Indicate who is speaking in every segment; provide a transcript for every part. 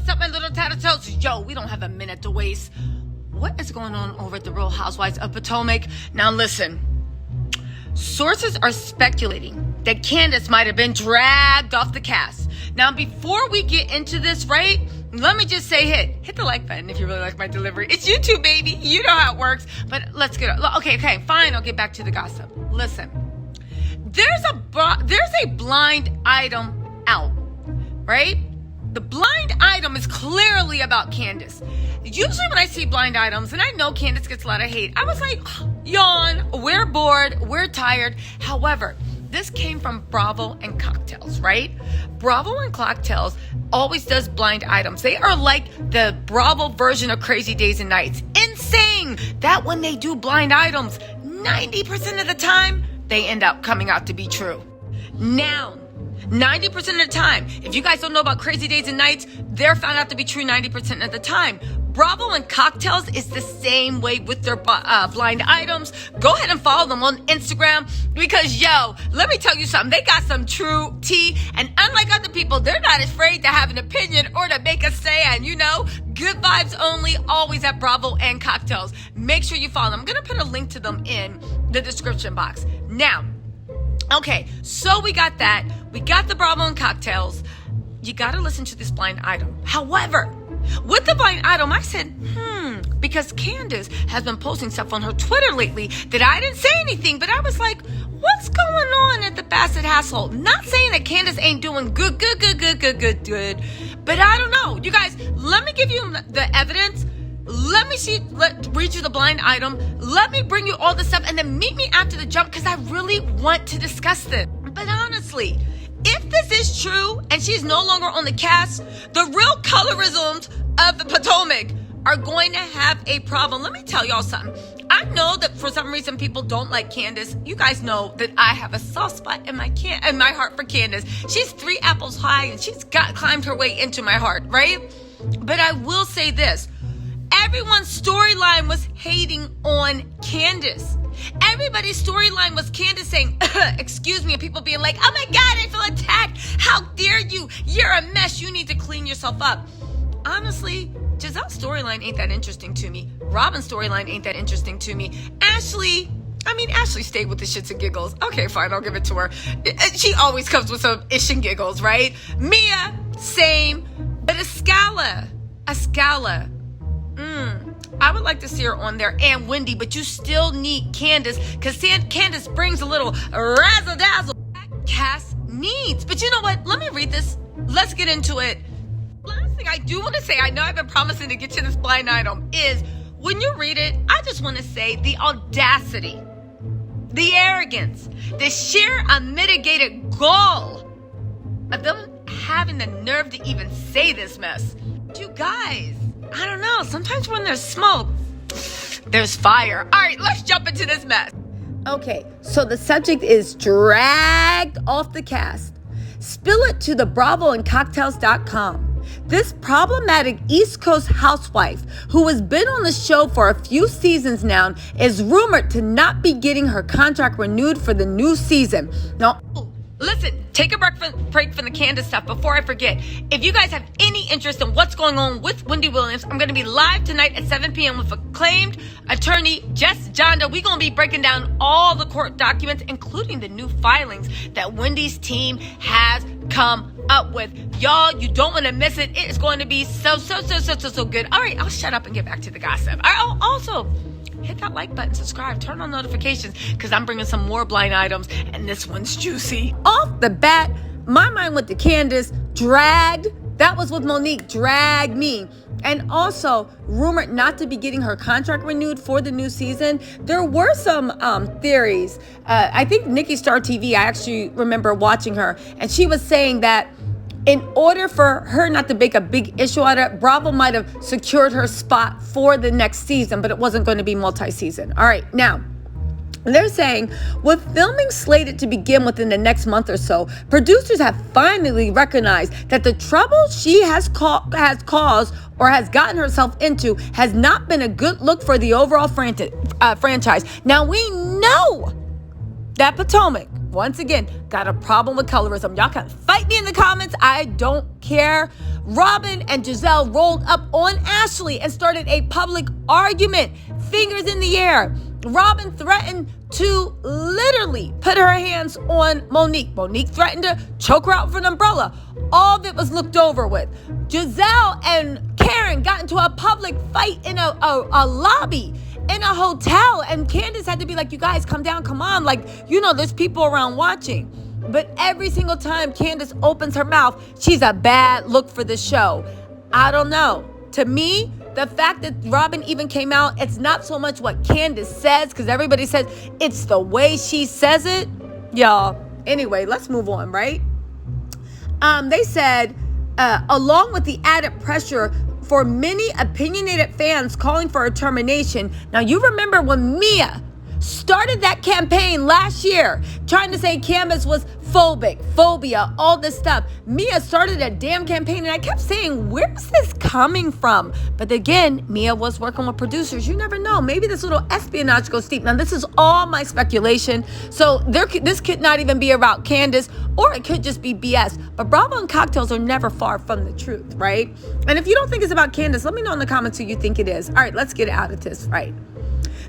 Speaker 1: what's up, my little Tattle Tells? Yo, we don't have a minute to waste. What is going on over at the Real Housewives of Potomac? Now listen, sources are speculating that Candiace might have been dragged off the cast. Now, before we get into this, right, let me just say, hit the like button if you really like my delivery. It's YouTube, baby. You know how it works. But let's get it. Okay, fine. I'll get back to the gossip. Listen, there's a blind item out, right? The blind item is clearly about Candiace. Usually when I see blind items, and I know Candiace gets a lot of hate, I was like, yawn, we're bored, we're tired. However, this came from Bravo and Cocktails, right? Bravo and Cocktails always does blind items. They are like the Bravo version of Crazy Days and Nights. Insane that when they do blind items, 90% of the time, they end up coming out to be true. Now, 90% of the time, if you guys don't know about Crazy Days and Nights, they're found out to be true 90% of the time. Bravo and Cocktails is the same way with their blind items. Go ahead and follow them on Instagram because, yo, let me tell you something. They got some true tea, and unlike other people, they're not afraid to have an opinion or to make a stand, you know? Good vibes only, always at Bravo and Cocktails. Make sure you follow them. I'm going to put a link to them in the description box. Now, okay, so we got that. We got the Bravo and Cocktails. You got to listen to this blind item. However, with the blind item, I said, because Candiace has been posting stuff on her Twitter lately that I didn't say anything, but I was like, what's going on at the Bassett household? Not saying that Candiace ain't doing good, but I don't know. You guys, let me give you the evidence. Let me read you the blind item. Let me bring you all the stuff, and then meet me after the jump because I really want to discuss this. But honestly, if this is true and she's no longer on the cast, the real colorisms of the Potomac are going to have a problem. Let me tell y'all something. I know that for some reason people don't like Candiace. You guys know that I have a soft spot in my heart for Candiace. She's 3 apples high and she's climbed her way into my heart, right? But I will say this. Everyone's storyline was hating on Candiace. Everybody's storyline was Candiace saying, excuse me, and people being like, oh my God, I feel attacked. How dare you? You're a mess. You need to clean yourself up. Honestly, Giselle's storyline ain't that interesting to me. Robin's storyline ain't that interesting to me. Ashley stayed with the shits and giggles. Okay, fine, I'll give it to her. She always comes with some ish and giggles, right? Mia, same. But Escala, I would like to see her on there, and Wendy, but you still need Candiace because Candiace brings a little razzle dazzle that cast needs. But you know what? Let me read this. Let's get into it. Last thing I do want to say, I know I've been promising to get to this blind item, is when you read it, I just want to say the audacity, the arrogance, the sheer unmitigated gall of them having the nerve to even say this mess. You guys, I don't know. Sometimes when there's smoke, there's fire. All right, let's jump into this mess. Okay, so the subject is dragged off the cast. Spill it to the Bravo and Cocktails.com. This problematic East Coast housewife, who has been on the show for a few seasons now, is rumored to not be getting her contract renewed for the new season. Now, listen, take a break from the Candiace stuff before I forget. If you guys have any interest in what's going on with Wendy Williams, I'm going to be live tonight at 7 p.m. with acclaimed attorney Jess Jonda. We're going to be breaking down all the court documents, including the new filings that Wendy's team has come up with. Y'all, you don't want to miss it. It is going to be so good. All right, I'll shut up and get back to the gossip. I'll also hit that like button, subscribe, turn on notifications, because I'm bringing some more blind items, and this one's juicy. Off the bat, my mind went to Candiace, dragged. That was with Monique, dragged me. And also, rumored not to be getting her contract renewed for the new season. There were some theories. I think Nikki Star TV, I actually remember watching her, and she was saying that in order for her not to make a big issue out of it, Bravo might have secured her spot for the next season, but it wasn't going to be multi-season. All right, now, they're saying, with filming slated to begin within the next month or so, producers have finally recognized that the trouble she has caused or has gotten herself into has not been a good look for the overall franchise. Now, we know that Potomac, once again, got a problem with colorism. Y'all can fight me in the comments. I don't care. Robin and Giselle rolled up on Ashley and started a public argument. Fingers in the air. Robin threatened to literally put her hands on Monique. Monique threatened to choke her out with an umbrella. All of it was looked over with. Giselle and Karen got into a public fight in a lobby in a hotel, and Candiace had to be like, you guys, come down, come on. Like, there's people around watching. But every single time Candiace opens her mouth, she's a bad look for the show. I don't know. To me, the fact that Robin even came out, it's not so much what Candiace says, because everybody says it's the way she says it. Y'all, anyway, let's move on, right? They said, along with the added pressure for many opinionated fans calling for her termination. Now, you remember when Mia started that campaign last year, trying to say Candiace was phobic, phobia, all this stuff. Mia started a damn campaign, and I kept saying, where's this coming from? But again, Mia was working with producers. You never know. Maybe this little espionage goes deep. Now, this is all my speculation. So this could not even be about Candiace, or it could just be BS. But Bravo and Cocktails are never far from the truth, right? And if you don't think it's about Candiace, let me know in the comments who you think it is. All right, let's get out of this, right?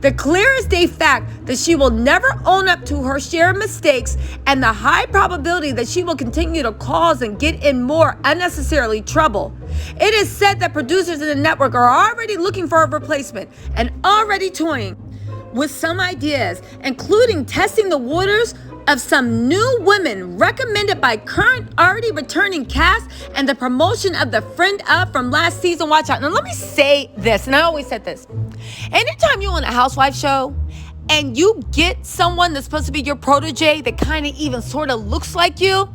Speaker 1: The clear as day fact that she will never own up to her share of mistakes, and the high probability that she will continue to cause and get in more unnecessarily trouble. It is said that producers in the network are already looking for a replacement and already toying with some ideas, including testing the waters of some new women recommended by current already returning cast and the promotion of the friend of from last season. Watch out. Now let me say this, and I always said this. Anytime you're on a housewife show and you get someone that's supposed to be your protege that kind of even sort of looks like you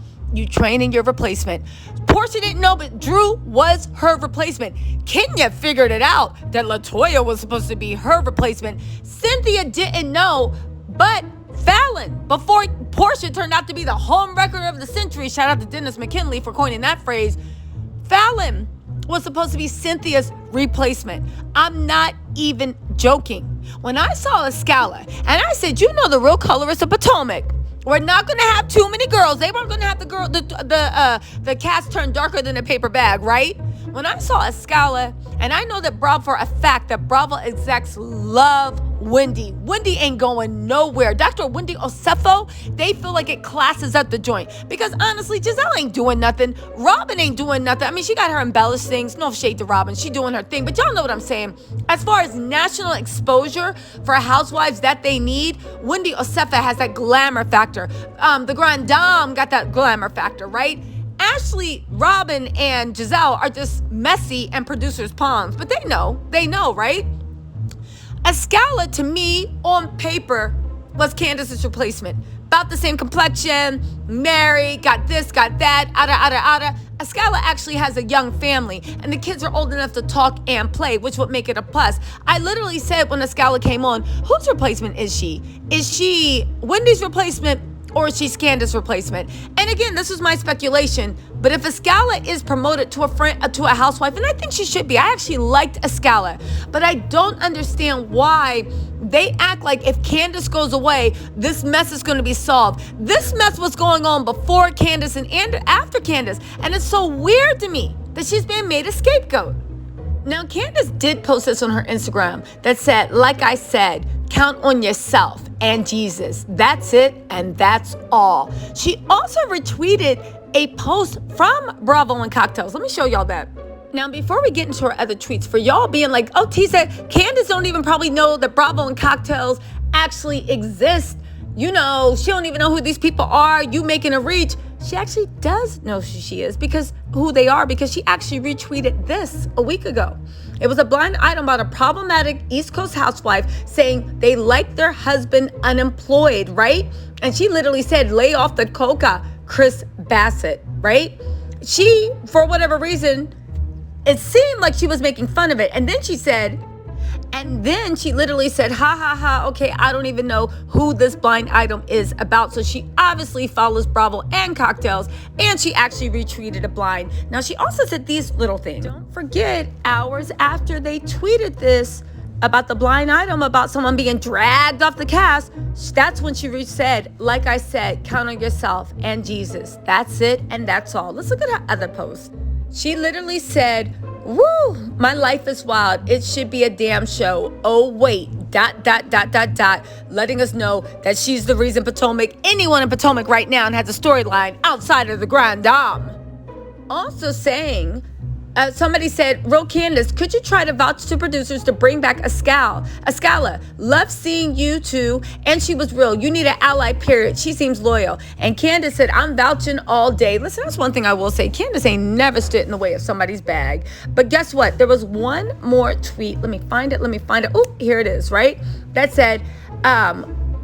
Speaker 1: training your replacement. Portia didn't know, but Drew was her replacement. Kenya figured it out that LaToya was supposed to be her replacement. Cynthia didn't know, but Fallon, before Portia turned out to be the home wrecker of the century, shout out to Dennis McKinley for coining that phrase, Fallon was supposed to be Cynthia's replacement. I'm not even joking. When I saw Escala, and I said, the real colorist of Potomac, we're not going to have too many girls. They weren't going to have the cast turn darker than a paper bag, right? When I saw Escala, and I know that Bravo, for a fact that Bravo execs love Wendy. Wendy ain't going nowhere. Dr. Wendy Osefo, they feel like it classes up the joint. Because honestly, Giselle ain't doing nothing. Robin ain't doing nothing. I mean, she got her embellished things. No shade to Robin. She doing her thing. But y'all know what I'm saying. As far as national exposure for housewives that they need, Wendy Osefo has that glamour factor. The Grand Dame got that glamour factor, right? Ashley, Robin, and Giselle are just messy and producers' pawns. But they know, right? Escala, to me, on paper, was Candiace's replacement. About the same complexion, married, got this, got that, ada. Escala actually has a young family, and the kids are old enough to talk and play, which would make it a plus. I literally said when Escala came on, whose replacement is she? Is she Wendy's replacement, or is she Candiace's replacement? And again, this is my speculation, but if Escala is promoted to a housewife, and I think she should be, I actually liked Escala, but I don't understand why they act like if Candiace goes away, this mess is going to be solved. This mess was going on before Candiace and after Candiace, and it's so weird to me that she's being made a scapegoat. Now, Candiace did post this on her Instagram that said, like I said, count on yourself and Jesus. That's it, and that's all. She also retweeted a post from Bravo and Cocktails. Let me show y'all that. Now, before we get into her other tweets, for y'all being like, oh, Tisa, Candiace don't even probably know that Bravo and Cocktails actually exist. She don't even know who these people are. You making a reach. She actually does know who she is, because she actually retweeted this a week ago. It was a blind item about a problematic East Coast housewife saying they like their husband unemployed, right? And she literally said, lay off the coca, Chris Bassett, right? She, for whatever reason, it seemed like she was making fun of it. And then she literally said, ha, okay, I don't even know who this blind item is about. So she obviously follows Bravo and Cocktails, and she actually retweeted a blind. Now, she also said these little things. Don't forget, hours after they tweeted this, about the blind item, about someone being dragged off the cast, that's when she said, like I said, count on yourself and Jesus. That's it, and that's all. Let's look at her other post. She literally said, woo, my life is wild. It should be a damn show. Oh, wait, ... letting us know that she's the reason anyone in Potomac right now, and has a storyline outside of the Grand Dame. Also saying, somebody said, Real Candiace, could you try to vouch to producers to bring back Escala? Love seeing you two, and she was real. You need an ally, period. She seems loyal. And Candiace said, I'm vouching all day. Listen, that's one thing I will say. Candiace ain't never stood in the way of somebody's bag. But guess what? There was one more tweet. Let me find it. Oh, here it is, right? That said,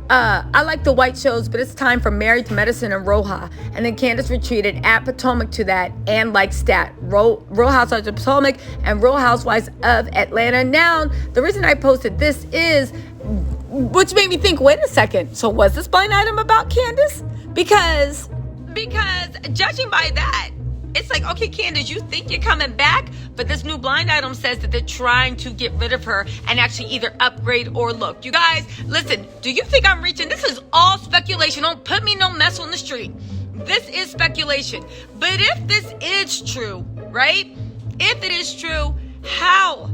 Speaker 1: I like the white shows, but it's time for Married to Medicine and Roja. And then Candiace retweeted at Potomac to that and like stat. Real Housewives of Potomac and Real Housewives of Atlanta. Now, the reason I posted this is, which made me think, wait a second. So was this blind item about Candiace? Because judging by that, it's like, okay, Candiace, you think you're coming back, but this new blind item says that they're trying to get rid of her and actually either upgrade or look. You guys, listen, do you think I'm reaching? This is all speculation. Don't put me no mess on the street. This is speculation. But if this is true, right? If it is true, how?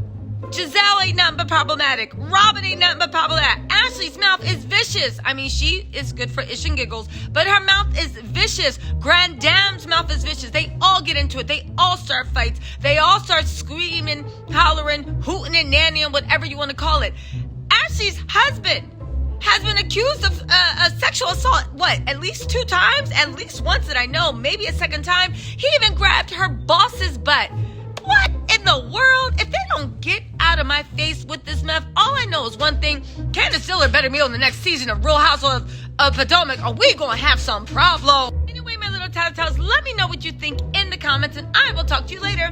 Speaker 1: Giselle ain't nothing but problematic. Robin ain't nothing but problematic. Ashley's mouth is vicious. I mean, she is good for ish and giggles, but her mouth is vicious. Grand Dame's mouth is vicious. They all get into it. They all start fights. They all start screaming, hollering, hooting and nannying, whatever you want to call it. Ashley's husband has been accused of a sexual assault, at least 2 times? At least once that I know, maybe a second time. He even grabbed her boss's butt. What in the world? If they don't get out of my face with this mess, all I know is one thing. Candiace Dillard better be on the next season of Real Housewives of Potomac, or we gonna have some problem. Anyway, my little Tattle Tells, let me know what you think in the comments, and I will talk to you later.